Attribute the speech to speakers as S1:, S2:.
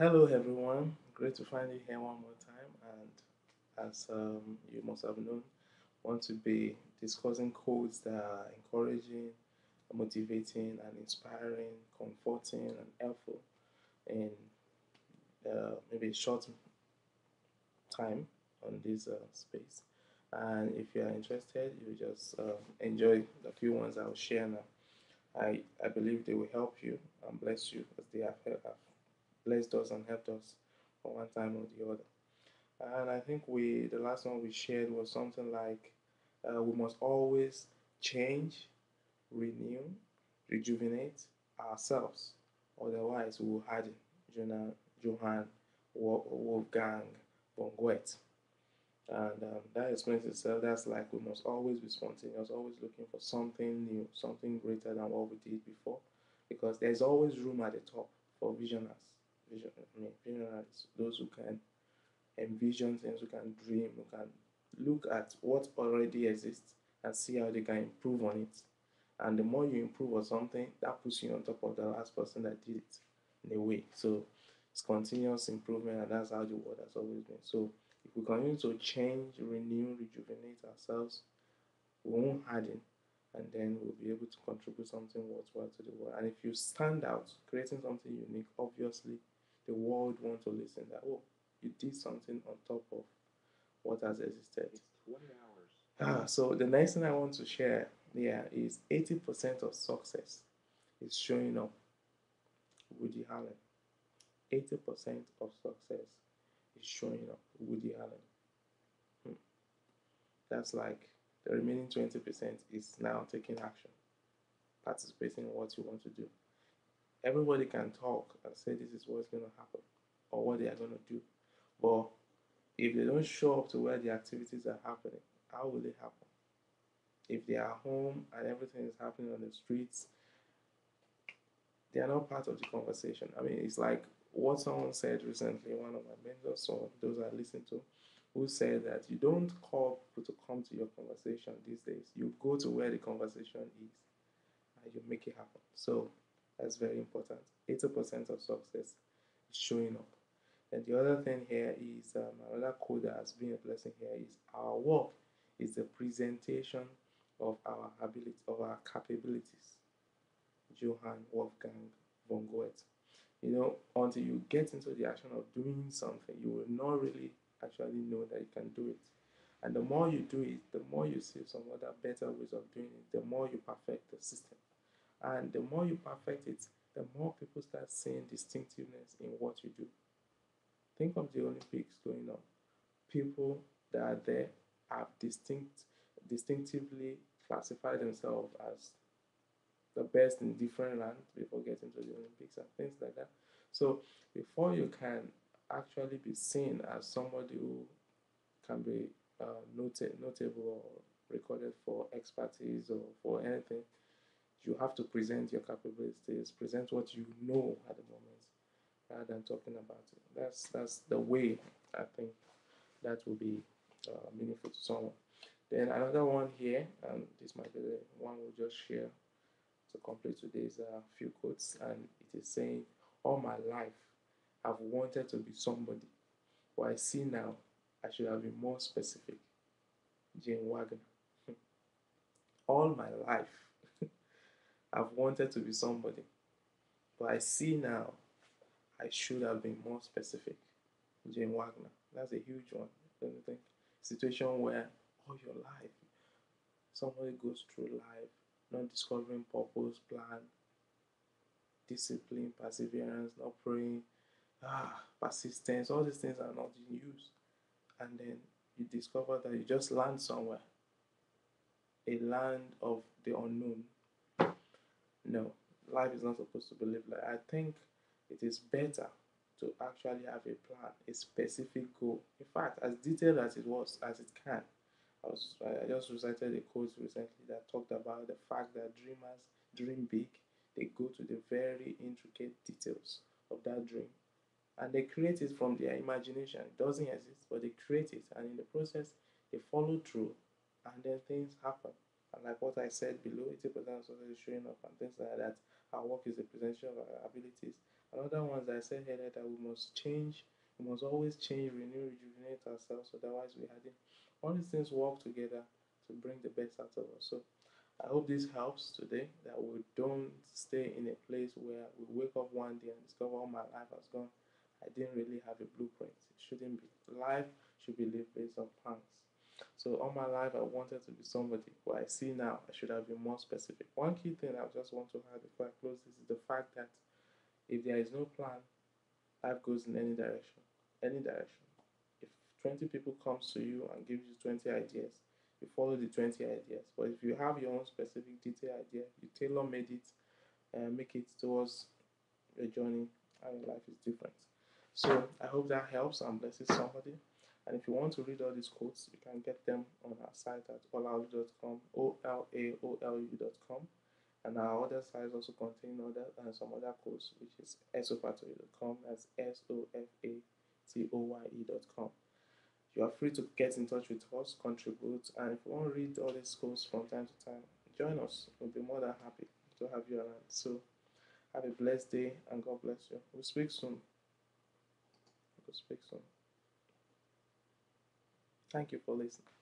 S1: Hello, everyone. Great to find you here one more time. And as you must have known, want to be discussing quotes that are encouraging, motivating, and inspiring, comforting, and helpful in maybe a short time on this space. And if you are interested, you just enjoy the few ones I will share now. I believe they will help you and bless you as they have blessed us and helped us for one time or the other. And I think the last one we shared was something like we must always change, renew, rejuvenate ourselves. Otherwise, we will harden. Johann Wolfgang von Goethe. And that explains itself. That's like we must always be spontaneous, always looking for something new, something greater than what we did before, because there's always room at the top for visionaries. Visionaries, those who can envision things, who can dream, who can look at what already exists and see how they can improve on it. And the more you improve on something, that puts you on top of the last person that did it in a way. So it's continuous improvement, and that's how the world has always been. So if we continue to change, renew, rejuvenate ourselves, we won't harden, and then we'll be able to contribute something worthwhile to the world. And if you stand out, creating something unique, obviously the world wants to listen that, oh, you did something on top of what has existed. It's 20 hours. So the next thing I want to share here is 80% of success is showing up. Woody Allen. 80% of success is showing up. Woody Allen. Hmm. That's like the remaining 20% is now taking action, participating in what you want to do. Everybody can talk and say this is what's going to happen or what they are going to do. But if they don't show up to where the activities are happening, how will it happen? If they are home and everything is happening on the streets, they are not part of the conversation. I mean, it's like what someone said recently, one of my mentors or those I listen to, who said that you don't call people to come to your conversation these days. You go to where the conversation is and you make it happen. So that's very important. 80% of success is showing up. And the other thing here is another quote that has been a blessing here is our work is the presentation of our ability, of our capabilities. Johann Wolfgang von Goethe. Until you get into the action of doing something, you will not really actually know that you can do it. And the more you do it, the more you see some other better ways of doing it, the more you perfect the system. And the more you perfect it, the more people start seeing distinctiveness in what you do. Think of the Olympics going on. People that are there have distinctively classified themselves as the best in different lands before getting to the Olympics and things like that. So before you can actually be seen as somebody who can be notable or recorded for expertise or for anything, you have to present your capabilities, present what you know at the moment, rather than talking about it. That's the way I think that will be meaningful to someone. Then another one here, and this might be the one we'll just share to complete today's few quotes, and it is saying, "All my life, I've wanted to be somebody, but I see now I should have been more specific." Jane Wagner. All my life, I've wanted to be somebody, but I see now I should have been more specific. Jane Wagner. That's a huge one, don't you think? Situation where all your life somebody goes through life not discovering purpose, plan, discipline, perseverance, not praying, persistence, all these things are not in use. And then you discover that you just land somewhere, a land of the unknown. No, life is not supposed to be lived like. I think it is better to actually have a plan, a specific goal. In fact, as detailed as it was, as it can. I just recited a quote recently that talked about the fact that dreamers dream big. They go to the very intricate details of that dream, and they create it from their imagination. It doesn't exist, but they create it, and in the process, they follow through, and then things happen. And like what I said below, 80% of success is showing up and things like that. Our work is a presentation of our abilities. Another one that I said earlier, that we must change, we must always change, renew, rejuvenate ourselves, otherwise we had it. All these things work together to bring the best out of us. So I hope this helps today, that we don't stay in a place where we wake up one day and discover all my life has gone. I didn't really have a blueprint. It shouldn't be. Life should be lived based on plans. So all my life I wanted to be somebody, but I see now I should have been more specific. One key thing I just want to add before I close this is the fact that if there is no plan, life goes in any direction. Any direction. If 20 people comes to you and gives you 20 ideas, you follow the 20 ideas. But if you have your own specific detailed idea, you tailor made it and make it towards your journey, and your life is different. So I hope that helps and blesses somebody. And if you want to read all these quotes, you can get them on our site at OLAOLUDOTCOM, OLAOLUDOTCOM. And our other sites also contain some other quotes, which is sofatoy.com. That's SOFATOYE.com. You are free to get in touch with us, contribute, and if you want to read all these quotes from time to time, join us. We'll be more than happy to have you around. So have a blessed day and God bless you. We'll speak soon. We'll speak soon. Thank you for listening.